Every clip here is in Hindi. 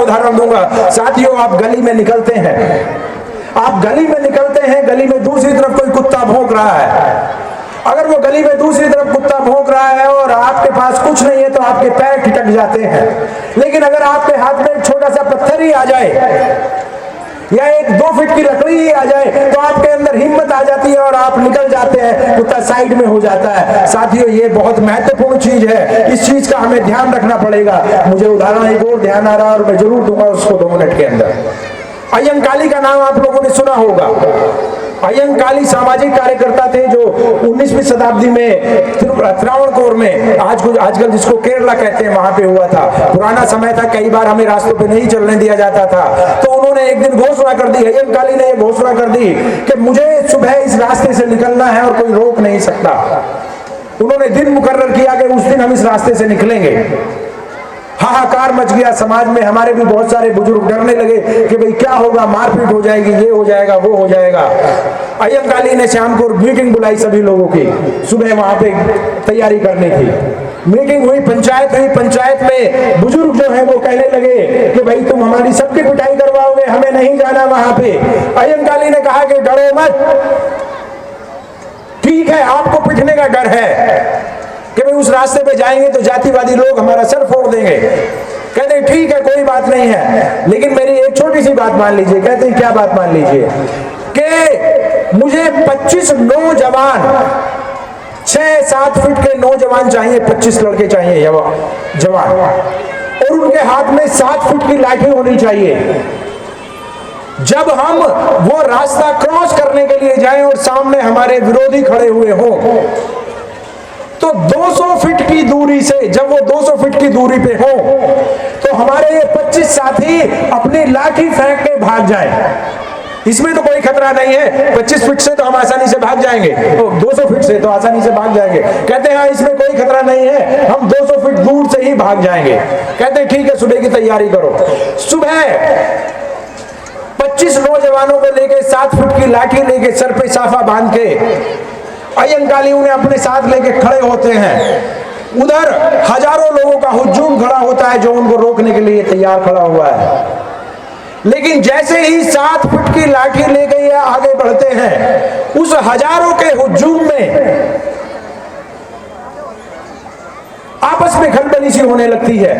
उदाहरण दूंगा। साथियों, आप गली में निकलते हैं, आप गली में निकलते हैं, गली में दूसरी तरफ कोई कुत्ता भौंक रहा है। अगर वो गली में दूसरी तरफ कुत्ता भौंक रहा है और आपके पास कुछ नहीं है तो आपके पैर ठिठक जाते हैं। लेकिन अगर आपके हाथ में एक छोटा सा पत्थर ही आ जाए या एक 2 फीट की लकड़ी ही आ जाए तो आपके अंदर हिम्मत आ जाती है और आप निकल जाते हैं, कुत्ता साइड में हो जाता है। साथियों, ये बहुत महत्वपूर्ण चीज है, इस चीज का हमें ध्यान रखना पड़ेगा। मुझे उदाहरण एक और ध्यान आ रहा है और मैं जरूर दूंगा उसको 2 मिनट के अंदर। अय्यंकाली का नाम आप लोगों ने सुना होगा। अय्यंकाली सामाजिक कार्यकर्ता थे जो 19वीं शताब्दी में त्रावणकोर में, आजकल जिसको केरला कहते हैं, वहां पे हुआ था। पुराना समय था, कई बार हमें रास्तों पे नहीं चलने दिया जाता था, तो उन्होंने एक दिन घोषणा कर दी, अय्यंकाली ने घोषणा कर दी कि मुझे सुबह इस रास्ते से निकलना है और कोई रोक नहीं सकता। उन्होंने दिन मुकर्रर किया कि उस दिन हम इस रास्ते से निकलेंगे। हाहाकार मच गया समाज में। हमारे भी बहुत सारे बुजुर्ग डरने लगे कि भाई क्या होगा, मारपीट हो जाएगी, ये हो जाएगा, वो हो जाएगा। अय्यंकाली ने शाम को मीटिंग बुलाई सभी लोगों की, सुबह वहां पे तैयारी करनी थी। मीटिंग हुई, पंचायत हुई। पंचायत में बुजुर्ग जो है वो कहने लगे कि भाई तुम हमारी सबकी पिटाई करवाओगे, हमें नहीं जाना वहां पे। अय्यंकाली ने कहा कि डरो मत, ठीक है आपको पिटने का डर है कि भाई उस रास्ते पे जाएंगे तो जातिवादी लोग हमारा सर फोड़ देंगे। कहते हैं ठीक है कोई बात नहीं है, लेकिन मेरी एक छोटी सी बात मान लीजिए। कहते हैं क्या बात मान लीजिए? कि मुझे 25 नौजवान, 6-7 फीट के नौजवान चाहिए, 25 लड़के चाहिए जवान, और उनके हाथ में 7 फीट की लाठी होनी चाहिए। जब हम वो रास्ता क्रॉस करने के लिए जाएं और सामने हमारे विरोधी खड़े हुए हों तो 200 फीट की दूरी से, जब वो 200 फीट की दूरी पे हो तो हमारे ये 25 साथी अपनी लाठी फेंक के भाग जाएं। इसमें तो कोई खतरा नहीं है, 25 फीट से तो हम आसानी से भाग जाएंगे, तो 200 फीट से तो आसानी से भाग जाएंगे। कहते हैं हाँ इसमें कोई खतरा नहीं है, हम 200 फीट दूर से ही भाग जाएंगे। कहते हैं ठीक है सुबह की तैयारी करो। सुबह 25 नौजवानों को लेके 7 फीट की लाठी लेके सर पे साफा बांध के अय्यंकाली उन्हें अपने साथ लेके खड़े होते हैं। उधर हजारों लोगों का हुजूम खड़ा होता है जो उनको रोकने के लिए तैयार खड़ा हुआ है। लेकिन जैसे ही 7 फुट की लाठी लेके ये आगे बढ़ते हैं, उस हजारों के हुजूम में आपस में खलबली सी होने लगती है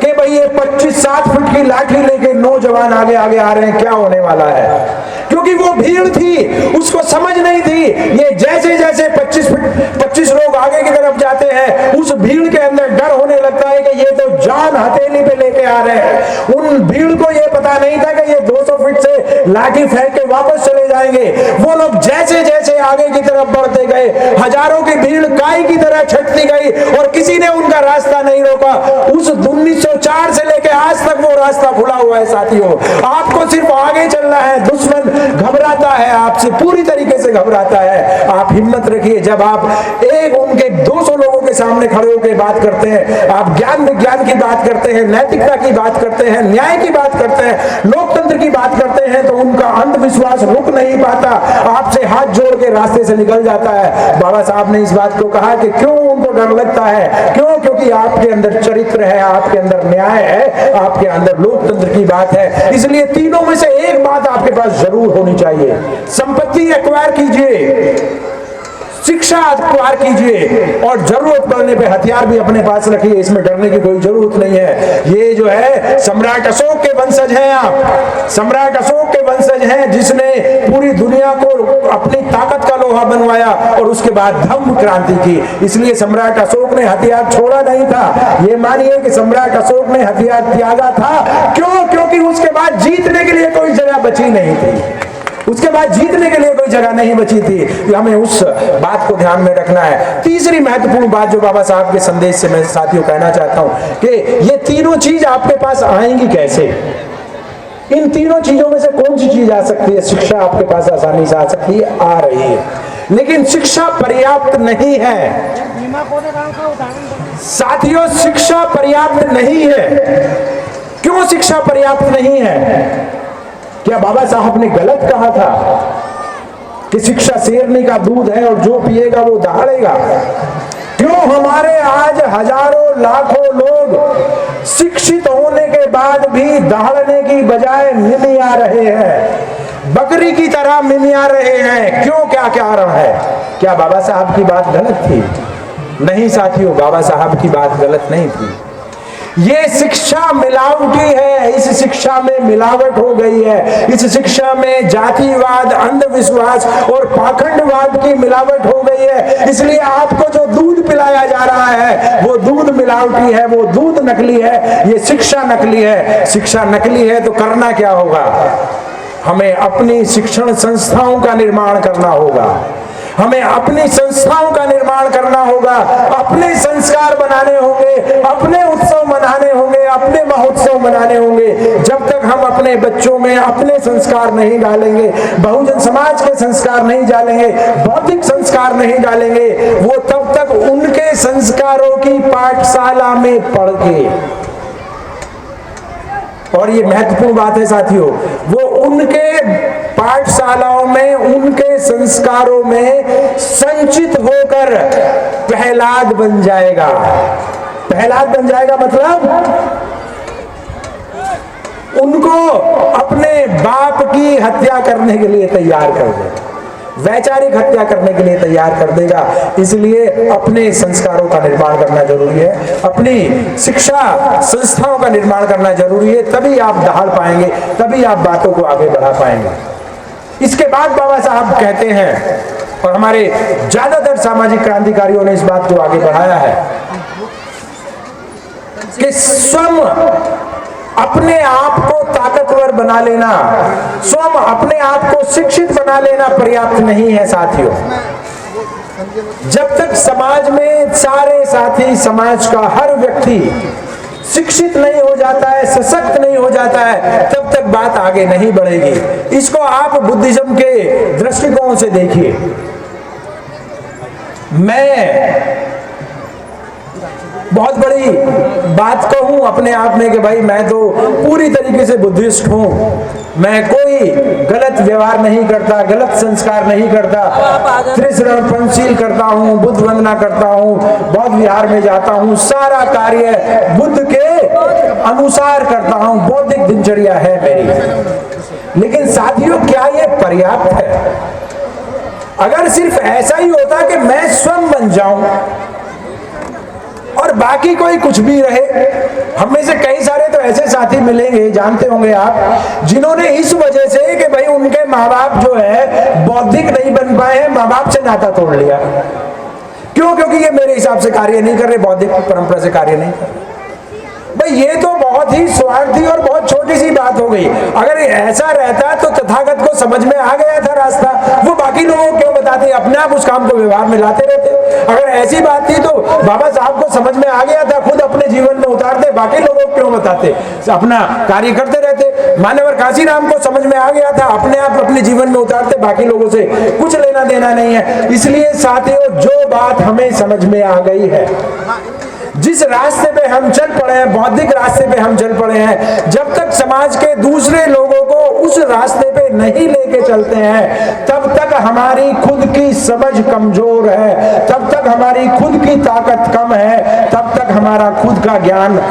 कि भाई ये 25-7 फुट की लाठी लेके नौजवान आगे आगे आ रहे हैं, क्या होने वाला है। क्योंकि वो भीड़ थी, उसको समझ नहीं थी। ये जैसे जैसे 25 लोग आगे की तरफ जाते हैं, उस भीड़ के अंदर डर होने लगता है कि ये तो जान हथेली पे लेके आ रहे हैं। उन भीड़ को ये पता नहीं था कि ये 200 फीट से लाठी फेंक के वापस चले जाएंगे। वो लोग जैसे जैसे आगे की तरफ बढ़ते गए, हजारों की भीड़ काई की तरह छटती गई और किसी ने उनका रास्ता नहीं रोका। उस 1904 से लेकर आज तक वो रास्ता खुला हुआ है। साथियों, आपको सिर्फ आगे चलना है। दुश्मन घबराता है, आपसे पूरी तरीके से घबराता है। आप हिम्मत रखिए। जब आप एक उनके 200 लोगों के सामने खड़े होकर बात करते हैं, आप ज्ञान विज्ञान की बात करते हैं, नैतिकता की बात करते हैं, न्याय की बात करते हैं, लोकतंत्र की बात करते हैं, तो उनका अंधविश्वास रुक नहीं पाता, आपसे हाथ जोड़ के रास्ते से निकल जाता है। बाबा साहब ने इस बात को कहा कि क्यों उनको डर लगता है, क्यों? क्योंकि आपके अंदर चरित्र है, आपके अंदर न्याय है, आपके अंदर लोकतंत्र की बात है। इसलिए तीनों में से एक बात आपके पास जरूर होनी चाहिए। संपत्ति एक्वायर कीजिए, शिक्षा एक्वायर कीजिए और जरूरत पड़ने पे हथियार भी अपने पास रखिए। इसमें डरने की कोई जरूरत नहीं है। ये जो है सम्राट अशोक के वंशज हैं आप, सम्राट अशोक के वंशज हैं जिसने पूरी दुनिया को अपनी ताकत का लोहा बनवाया और उसके बाद धम्म क्रांति की। इसलिए सम्राट अशोक ने हथियार छोड़ा नहीं था। ये मानिए कि सम्राट अशोक ने हथियार त्यागा था। क्यों? क्योंकि उसके बाद जीतने के लिए कोई जगह बची नहीं थी। उसके बाद जीतने के लिए कोई जगह नहीं बची थी। हमें उस बात को ध्यान में रखना है। तीसरी महत्वपूर्ण बात जो बाबा साहब के संदेश से मैं साथियों कहना चाहता हूं कि ये तीनों चीज आपके पास आएंगी कैसे। इन तीनों चीजों में से कौन सी चीज आ सकती है? शिक्षा आपके पास आसानी से आ सकती है, आ रही है, लेकिन शिक्षा पर्याप्त नहीं है। साथियों, शिक्षा पर्याप्त नहीं है। क्यों शिक्षा पर्याप्त नहीं है? क्या बाबा साहब ने गलत कहा था कि शिक्षा शेरनी का दूध है और जो पिएगा वो दहाड़ेगा? क्यों हमारे आज हजारों लाखों लोग लोग शिक्षित होने के बाद भी दहाड़ने की बजाय मिमिया रहे हैं, बकरी की तरह मिमिया रहे हैं। क्यों, क्या कारण है? क्या बाबा साहब की बात गलत थी? नहीं साथियों, बाबा साहब की बात गलत नहीं थी। ये शिक्षा मिलावटी है, इस शिक्षा में मिलावट हो गई है, इस शिक्षा में जातिवाद, अंधविश्वास और पाखंडवाद की मिलावट हो गई है। इसलिए आपको जो दूध पिलाया जा रहा है वो दूध मिलावटी है, वो दूध नकली है, ये शिक्षा नकली है। शिक्षा नकली है तो करना क्या होगा? हमें अपनी शिक्षण संस्थाओं का निर्माण करना होगा, हमें अपनी संस्थाओं का निर्माण करना होगा, अपने संस्कार बनाने होंगे, अपने उत्सव मनाने होंगे, अपने महोत्सव मनाने होंगे। जब तक हम अपने बच्चों में अपने संस्कार नहीं डालेंगे, बहुजन समाज के संस्कार नहीं डालेंगे, बौद्धिक संस्कार नहीं डालेंगे, वो तब तक उनके संस्कारों की पाठशाला में पढ़ के, और ये महत्वपूर्ण बात है साथियों, वो उनके पाठशालाओं में, उनके संस्कारों में संचित होकर प्रहलाद बन जाएगा। प्रहलाद बन जाएगा मतलब उनको अपने बाप की हत्या करने के लिए तैयार कर देगा, वैचारिक हत्या करने के लिए तैयार कर देगा। इसलिए अपने संस्कारों का निर्माण करना जरूरी है, अपनी शिक्षा संस्थाओं का निर्माण करना जरूरी है, तभी आप दहाड़ पाएंगे, तभी आप बातों को आगे बढ़ा पाएंगे। इसके बाद बाबा साहब कहते हैं, और हमारे ज्यादातर सामाजिक क्रांतिकारियों ने इस बात को आगे बढ़ाया है कि स्वयं अपने आप को ताकतवर बना लेना, स्वयं अपने आप को शिक्षित बना लेना पर्याप्त नहीं है साथियों। जब तक समाज में सारे साथी, समाज का हर व्यक्ति शिक्षित नहीं हो जाता है, सशक्त नहीं हो जाता है, तब तक बात आगे नहीं बढ़ेगी। इसको आप बुद्धिज्म के दृष्टिकोण से देखिए। मैं बहुत बड़ी बात कहूं अपने आप में कि भाई मैं तो पूरी तरीके से बुद्धिस्ट हूं, मैं कोई गलत व्यवहार नहीं करता, गलत संस्कार नहीं करता, त्रिशरण पंचशील करता हूं, बुद्ध वंदना करता हूं, बौद्ध विहार में जाता हूं, सारा कार्य बुद्ध के अनुसार करता हूं, बौद्धिक दिनचर्या है मेरी। लेकिन साथियों, क्या ये पर्याप्त है? अगर सिर्फ ऐसा ही होता कि मैं स्वयं बन जाऊं और बाकी कोई कुछ भी रहे, हम में से कई सारे तो ऐसे साथी मिलेंगे, जानते होंगे आप, जिन्होंने इस वजह से कि भाई उनके माँ बाप जो है बौद्धिक नहीं बन पाए हैं, माँ बाप से नाता तोड़ लिया। क्यों? क्योंकि ये मेरे हिसाब से कार्य नहीं कर रहे, बौद्धिक परंपरा से कार्य नहीं कर रहे। भाई ये तो बहुत ही स्वार्थी और बहुत छोटी सी बात हो गई। अगर ऐसा रहता तो तथागत को समझ में आ गया था रास्ता, वो बाकी लोगों को क्यों बताते? अपने आप उस काम को व्यवहार में लाते रहते। अगर ऐसी बात थी तो बाबा साहब को समझ में आ गया था, खुद अपने जीवन में उतारते, बाकी लोगों को क्यों बताते? अपना कार्य करते रहते। मान्यवर काशीराम को समझ में आ गया था, अपने आप अपने जीवन में उतारते, बाकी लोगों से कुछ लेना देना नहीं है। इसलिए साथियों, जो बात हमें समझ में आ गई है, जिस रास्ते पे हम चल पड़े हैं, बौद्धिक रास्ते पे हम चल पड़े हैं, जब तक समाज के दूसरे लोगों को उस रास्ते पे नहीं लेके चलते हैं, तब तक हमारी खुद की समझ कमजोर है, तब तक हमारी खुद की ताकत कम है, तब तक हमारा खुद का ज्ञान,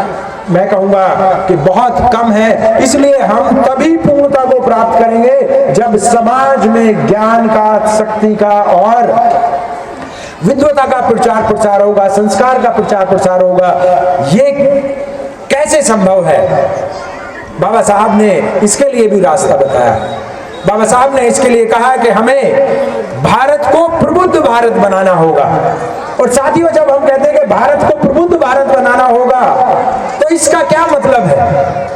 मैं कहूंगा कि बहुत कम है। इसलिए हम तभी पूर्णता को प्राप्त करेंगे जब समाज में ज्ञान का, शक्ति का और विद्वता का प्रचार प्रसार होगा, संस्कार का प्रचार प्रसार होगा। ये कैसे संभव है? बाबा साहब ने इसके लिए भी रास्ता बताया। बाबा साहब ने इसके लिए कहा कि हमें भारत को प्रबुद्ध भारत बनाना होगा। और साथियों, जब हम कहते हैं कि भारत को प्रबुद्ध भारत बनाना होगा, तो इसका क्या मतलब है?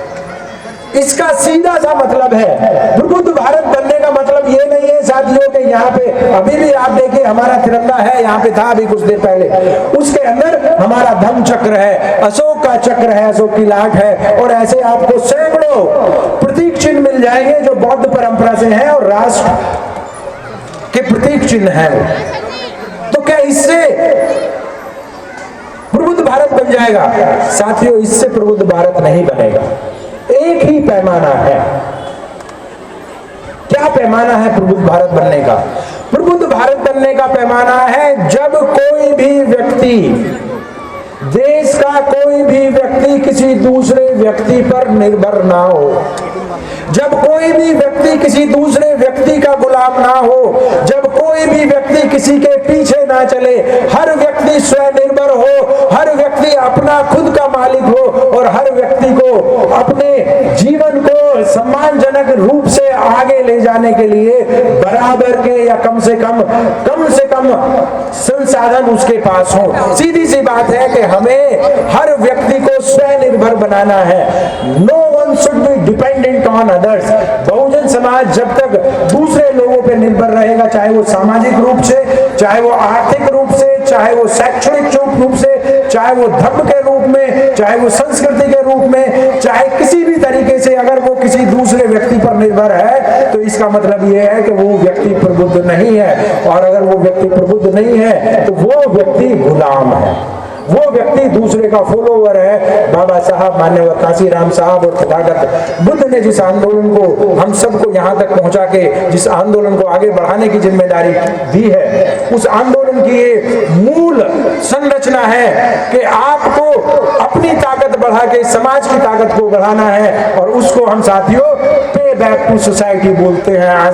इसका सीधा सा मतलब है, प्रबुद्ध भारत बनने का मतलब ये नहीं है साथियों कि यहाँ पे अभी भी आप देखिए हमारा तिरंगा है, यहाँ पे था अभी कुछ देर पहले, उसके अंदर हमारा धम्म चक्र है, अशोक का चक्र है, अशोक की लाट है, और ऐसे आपको सैकड़ों प्रतीक चिन्ह मिल जाएंगे जो बौद्ध परंपरा से हैं और राष्ट्र के प्रतीक चिन्ह हैं। तो क्या इससे प्रबुद्ध भारत बन जाएगा? साथियों, इससे प्रबुद्ध भारत नहीं बनेगा। एक ही पैमाना है। क्या पैमाना है प्रबुद्ध भारत बनने का? प्रबुद्ध भारत बनने का पैमाना है जब कोई भी व्यक्ति देश का कोई भी व्यक्ति किसी दूसरे व्यक्ति पर निर्भर ना हो, जब कोई भी व्यक्ति किसी दूसरे व्यक्ति का गुलाम ना हो, जब कोई भी व्यक्ति किसी के पीछे ना चले, हर व्यक्ति स्वनिर्भर हो, हर व्यक्ति अपना खुद का मालिक हो और हर व्यक्ति को अपने जीवन को सम्मानजनक रूप से आगे ले जाने के लिए बराबर के या कम से कम संसाधन उसके पास हो। सीधी सी बात है कि हमें हर व्यक्ति को स्वनिर्भर बनाना है। No one should be dependent on others. बहुजन समाज जब तक दूसरे लोगों पर निर्भर रहेगा, चाहे वो सामाजिक रूप से, चाहे वो आर्थिक रूप से, चाहे वो शैक्षणिक रूप से, चाहे वो धर्म के रूप में, चाहे वो संस्कृति के रूप में, चाहे किसी भी तरीके से अगर वो किसी दूसरे व्यक्ति पर निर्भर है, तो इसका मतलब ये है कि वो व्यक्ति प्रबुद्ध नहीं है। और अगर वो व्यक्ति प्रबुद्ध नहीं है तो वो व्यक्ति गुलाम है, वो व्यक्ति दूसरे का फॉलोवर है। बाबा साहब, मान्यवर कांशीराम साहब और तथागत बुद्ध ने जिस आंदोलन को हम सबको यहाँ तक पहुँचा के जिस आंदोलन को आगे बढ़ाने की जिम्मेदारी दी है, उस आंदोलन की ये मूल संरचना है कि आपको अपनी ताकत बढ़ा के समाज की ताकत को बढ़ाना है, और उसको हम साथियों पे बैक टू सोसाइटी बोलते हैं।